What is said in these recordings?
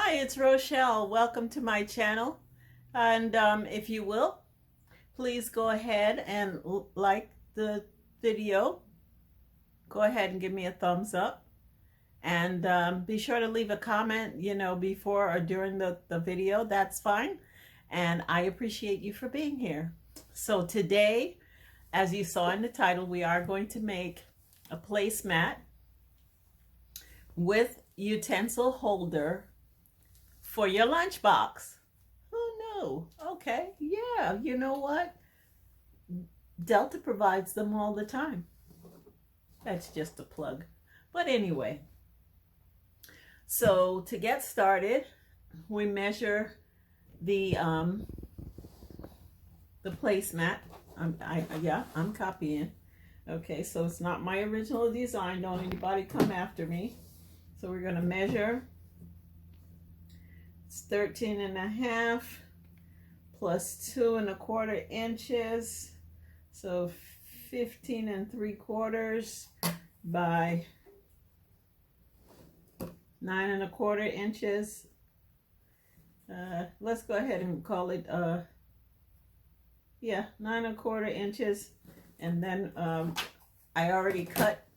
Hi, it's Rochelle. Welcome to my channel. And if you will, please go ahead and like the video. Go ahead and give me a thumbs up. And be sure to leave a comment, before or during the video. That's fine. And I appreciate you for being here. So today, as you saw in the title, we are going to make a placemat with utensil holder for your lunchbox. Oh no. Okay. Yeah. You know what? Delta provides them all the time. That's just a plug. But anyway, so to get started, we measure the placemat. I'm copying. Okay, so it's not my original design. Don't anybody come after me. So we're going to measure. It's 13.5 plus 2 1/4 inches. So 15 3/4 by 9 1/4 inches. Let's go ahead and call it 9 1/4 inches. And then I already cut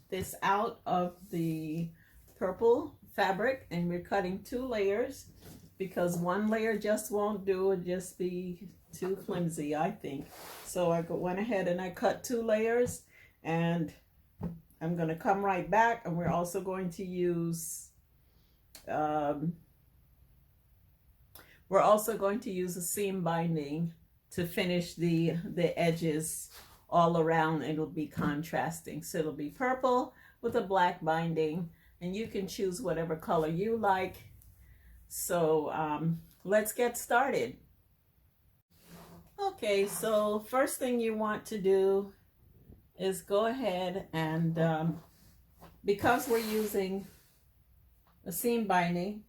this out of the purple fabric, and we're cutting 2 layers because 1 layer just won't do. It'd just be too flimsy, I think. So I went ahead and I cut 2 layers, and I'm going to come right back, and we're also going to use a seam binding to finish the edges all around. It'll be contrasting, so it'll be purple with a black binding, and you can choose whatever color you like. So let's get started. Okay, so first thing you want to do is go ahead and because we're using a seam binding,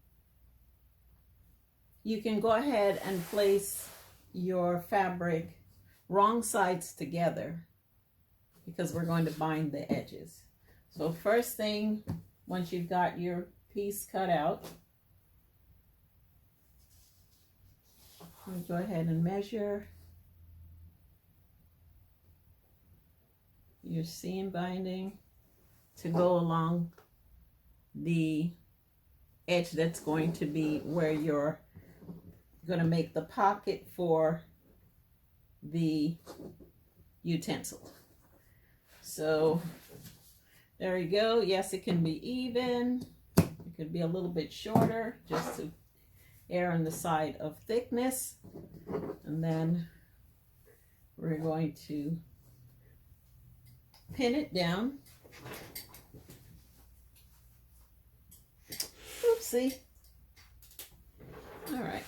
you can go ahead and place your fabric wrong sides together because we're going to bind the edges. So first thing, once you've got your piece cut out, you go ahead and measure your seam binding to go along the edge that's going to be where you're going to make the pocket for the utensil. So there you go. Yes, it can be even. It could be a little bit shorter just to err on the side of thickness. And then we're going to pin it down. Oopsie. All right.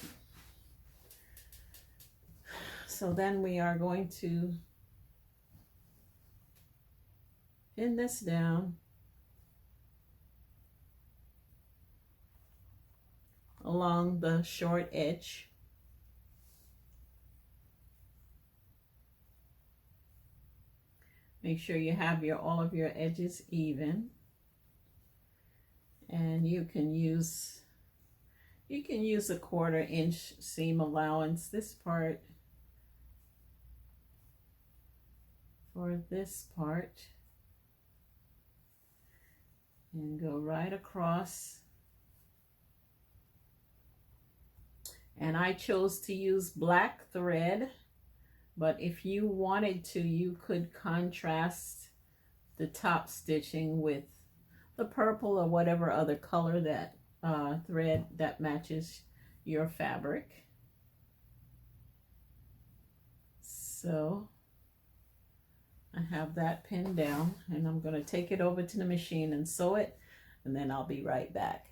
So then we are going to pin this down along the short edge. Make sure you have all of your edges even, and you can use a 1/4 inch seam allowance. This part for this part, and go right across. And I chose to use black thread, but if you wanted to, you could contrast the top stitching with the purple or whatever other color that thread that matches your fabric. So I have that pinned down, and I'm going to take it over to the machine and sew it, and then I'll be right back.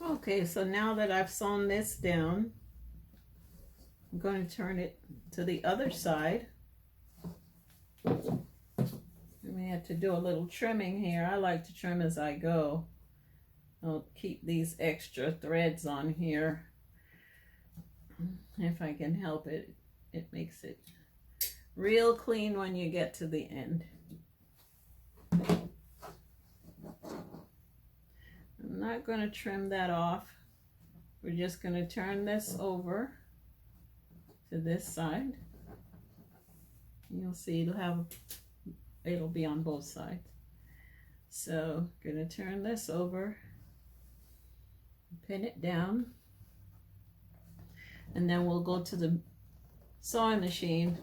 Okay, so now that I've sewn this down, I'm going to turn it to the other side. We may have to do a little trimming here. I like to trim as I go. I'll keep these extra threads on here if I can help it. It makes it real clean when you get to the end. not going to trim that off. We're just going to turn this over to this side. You'll see it'll be on both sides. So I'm going to turn this over, pin it down, and then we'll go to the sewing machine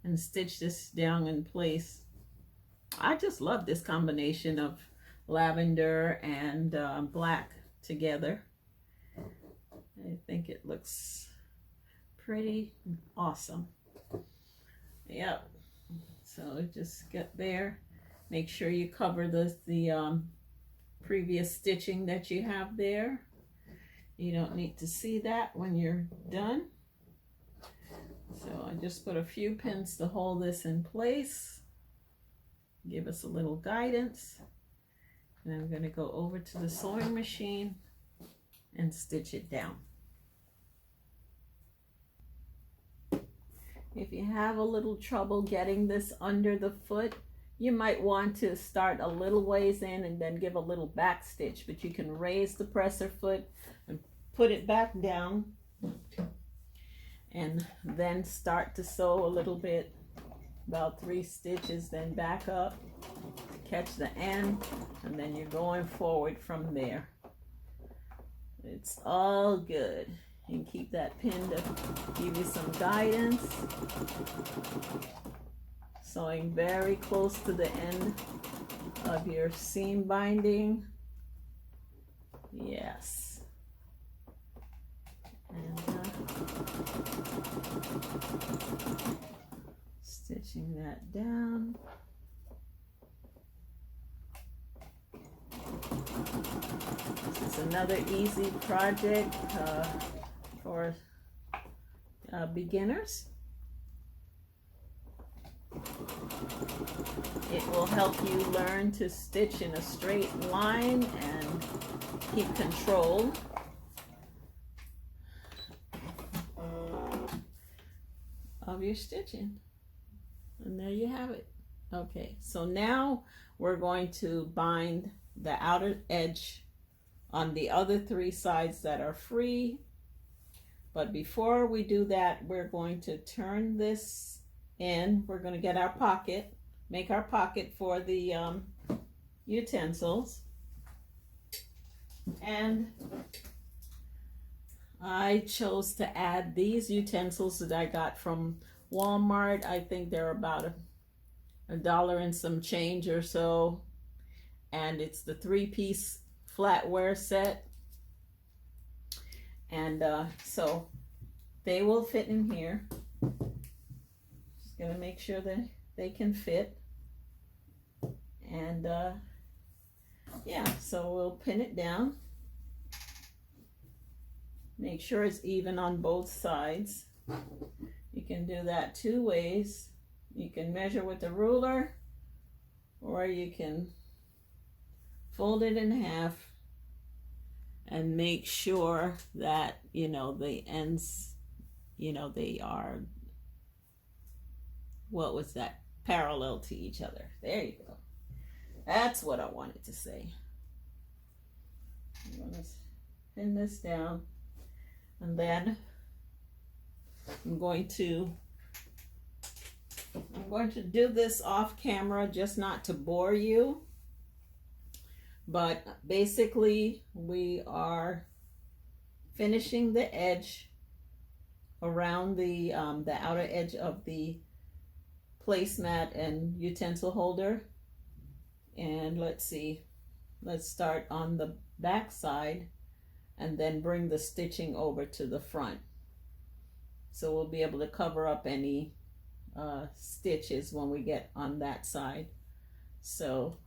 and stitch this down in place. I just love this combination of lavender and black together. I think it looks pretty awesome. Yep. So just get there. Make sure you cover the previous stitching that you have there. You don't need to see that when you're done. So I just put a few pins to hold this in place. Give us a little guidance. And I'm going to go over to the sewing machine and stitch it down. If you have a little trouble getting this under the foot, you might want to start a little ways in and then give a little back stitch, but you can raise the presser foot and put it back down and then start to sew a little bit, about 3 stitches, then back up, catch the end, and then you're going forward from there. It's all good. And keep that pin to give you some guidance. Sewing very close to the end of your seam binding. Yes. And stitching that down. This is another easy project for beginners. It will help you learn to stitch in a straight line and keep control of your stitching. And there you have it. Okay, so now we're going to bind the outer edge on the other 3 sides that are free. But before we do that, we're going to turn this in. We're going to get our pocket, make our pocket for the utensils. And I chose to add these utensils that I got from Walmart. I think they're about $1 and some change or so. And it's the 3-piece flatware set. And so they will fit in here. Just gonna make sure that they can fit. And yeah, so we'll pin it down. Make sure it's even on both sides. You can do that 2 ways. You can measure with a ruler, or you can fold it in half and make sure that, you know, the ends, you know, they are, what was that, parallel to each other. There you go. That's what I wanted to say. I'm going to pin this down, and then I'm going to do this off camera, just not to bore you. But basically, we are finishing the edge around the outer edge of the placemat and utensil holder. And let's see, let's start on the back side and then bring the stitching over to the front. So we'll be able to cover up any stitches when we get on that side. So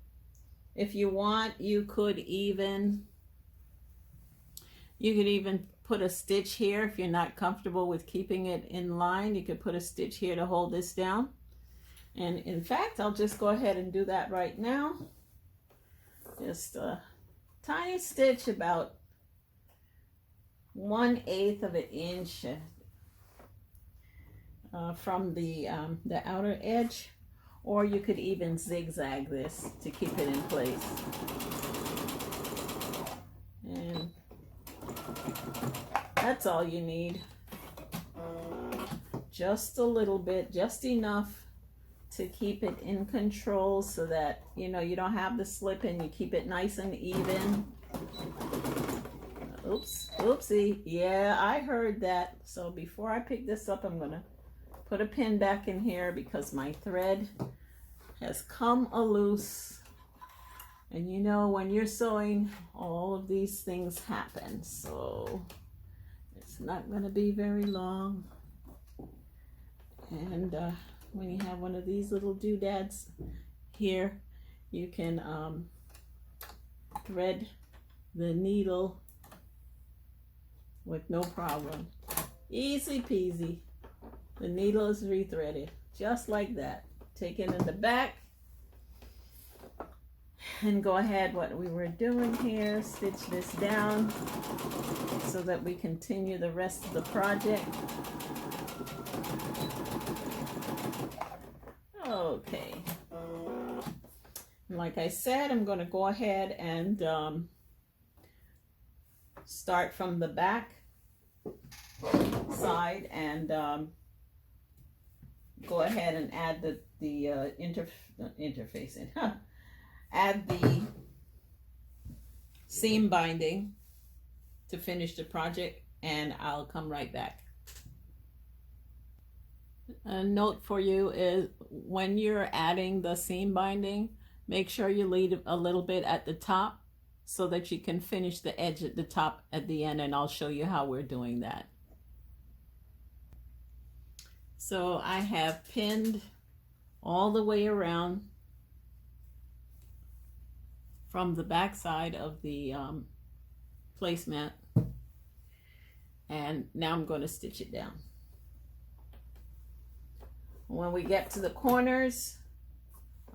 if you want, you could even put a stitch here. If you're not comfortable with keeping it in line, you could put a stitch here to hold this down. And in fact, I'll just go ahead and do that right now. Just a tiny stitch, about 1/8 of an inch from the outer edge. Or you could even zigzag this to keep it in place. That's all you need. Just a little bit, just enough to keep it in control so that, you know, you don't have the slip and you keep it nice and even. Oops, oopsie. Yeah, I heard that. So before I pick this up, I'm gonna put a pin back in here because my thread has come loose. And you know, when you're sewing, all of these things happen. So it's not gonna be very long. And when you have one of these little doodads here, you can thread the needle with no problem. Easy peasy. The needle is rethreaded just like that. Take it in the back and go ahead what we were doing here. Stitch this down so that we continue the rest of the project. Okay. Like I said, I'm going to go ahead and start from the back side and go ahead and add the interfacing. Add the seam binding to finish the project, and I'll come right back. A note for you is when you're adding the seam binding, make sure you leave a little bit at the top so that you can finish the edge at the top at the end, and I'll show you how we're doing that. So I have pinned all the way around from the back side of the placemat, and now I'm going to stitch it down. When we get to the corners,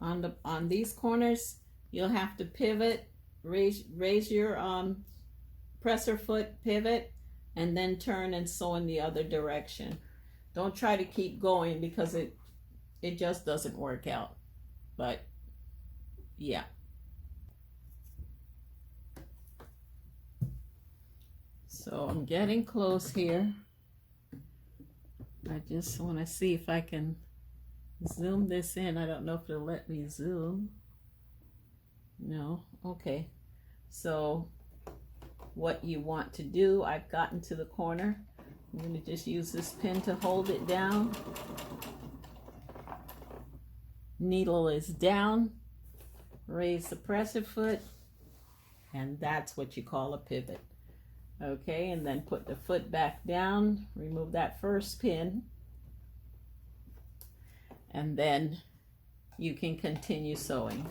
on these corners, you'll have to pivot, raise your presser foot, pivot, and then turn and sew in the other direction. Don't try to keep going because it just doesn't work out. But yeah. So I'm getting close here. I just want to see if I can zoom this in. I don't know if it'll let me zoom. No. Okay. So what you want to do, I've gotten to the corner. I'm going to just use this pin to hold it down. Needle is down. Raise the presser foot. And that's what you call a pivot. Okay, and then put the foot back down, remove that first pin, and then you can continue sewing.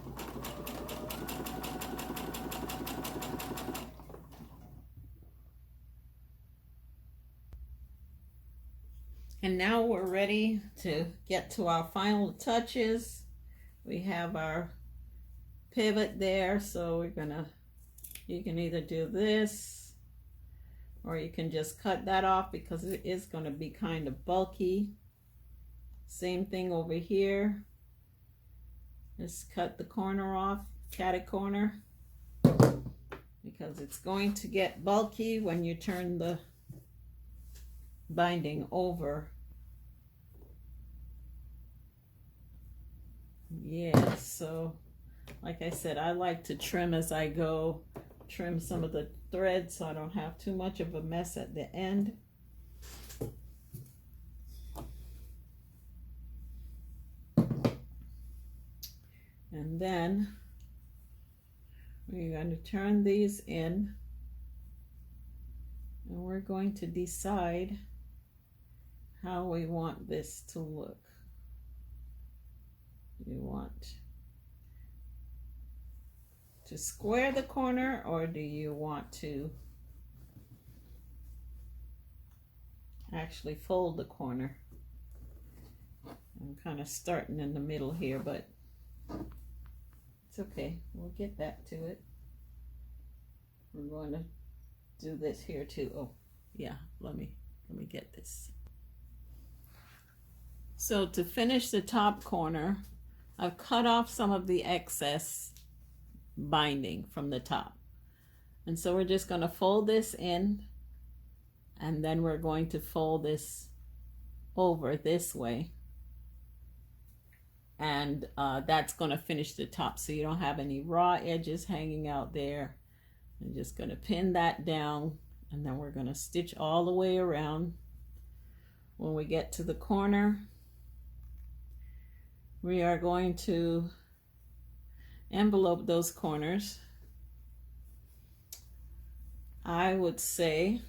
And now we're ready to get to our final touches. We have our pivot there, so we're gonna, you can either do this, or you can just cut that off because it is going to be kind of bulky. Same thing over here. Just cut the corner off, catty corner, because it's going to get bulky when you turn the binding over. Yeah, so like I said, I like to trim as I go. Trim some of the threads so I don't have too much of a mess at the end. And then we're going to turn these in, and we're going to decide how we want this to look. Do you want to square the corner, or do you want to actually fold the corner? I'm kind of starting in the middle here, but it's okay. We'll get back to it. We're going to do this here too. Oh, yeah, let me get this. So to finish the top corner, I've cut off some of the excess binding from the top, and so we're just going to fold this in And then we're going to fold this over this way. And that's going to finish the top so you don't have any raw edges hanging out there. I'm just going to pin that down, and then we're going to stitch all the way around. When we get to the corner, we are going to envelope those corners. I would say,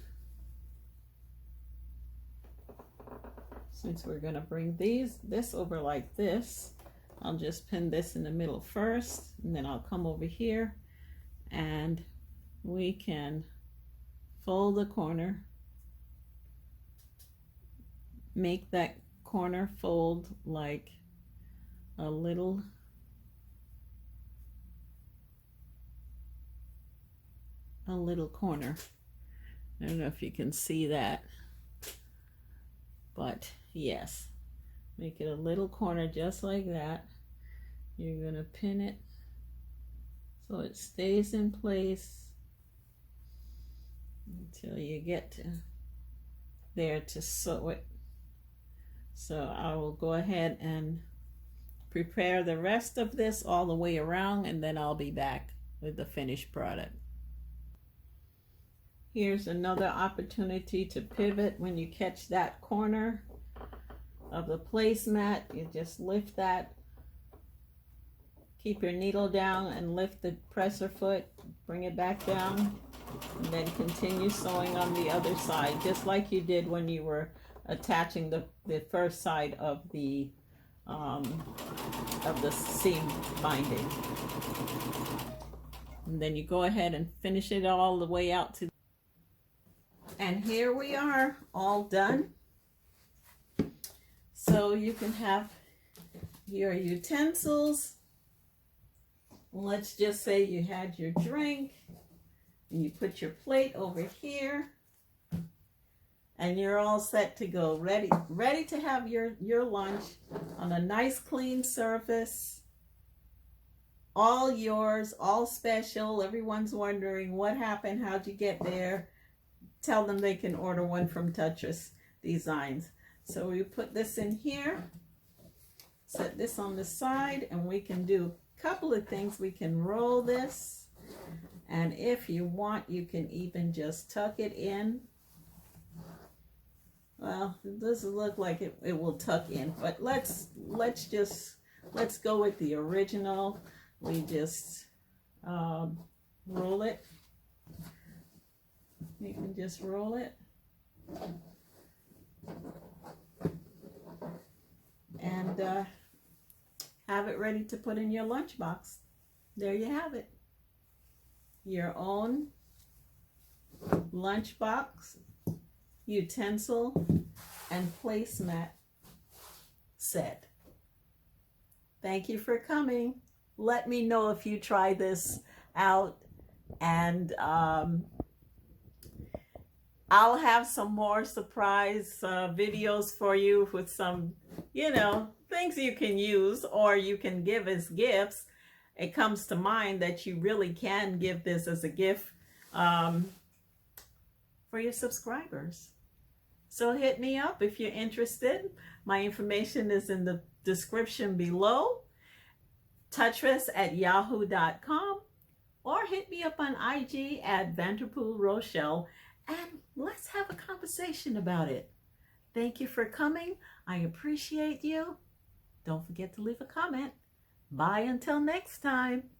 since we're going to bring this over like this, I'll just pin this in the middle first, and then I'll come over here and we can fold the corner, make that corner fold like a little corner. I don't know if you can see that, but yes, make it a little corner just like that. You're going to pin it so it stays in place until you get to there to sew it. So I will go ahead and prepare the rest of this all the way around, and then I'll be back with the finished product. Here's another opportunity to pivot. When you catch that corner of the placemat, you just lift that, keep your needle down and lift the presser foot, bring it back down, and then continue sewing on the other side, just like you did when you were attaching the first side of the seam binding. And then you go ahead and finish it all the way out to, and here we are, all done. So you can have your utensils. Let's just say you had your drink and you put your plate over here, and you're all set to go, ready to have your lunch on a nice clean surface. All yours, all special. Everyone's wondering what happened, how'd you get there? Tell them they can order one from Tutress Designs. So we put this in here, set this on the side, and we can do a couple of things. We can roll this, and if you want, you can even just tuck it in. Well, it doesn't look like it will tuck in, but let's go with the original. We just roll it. You can just roll it. And have it ready to put in your lunchbox. There you have it. Your own lunchbox, utensil, and placemat set. Thank you for coming. Let me know if you try this out, and I'll have some more surprise videos for you with some, things you can use or you can give as gifts. It comes to mind that you really can give this as a gift for your subscribers. So hit me up if you're interested. My information is in the description below. Tutress@yahoo.com, or hit me up on IG at Vanterpool Rochelle, and let's have a conversation about it. Thank you for coming. I appreciate you. Don't forget to leave a comment. Bye until next time.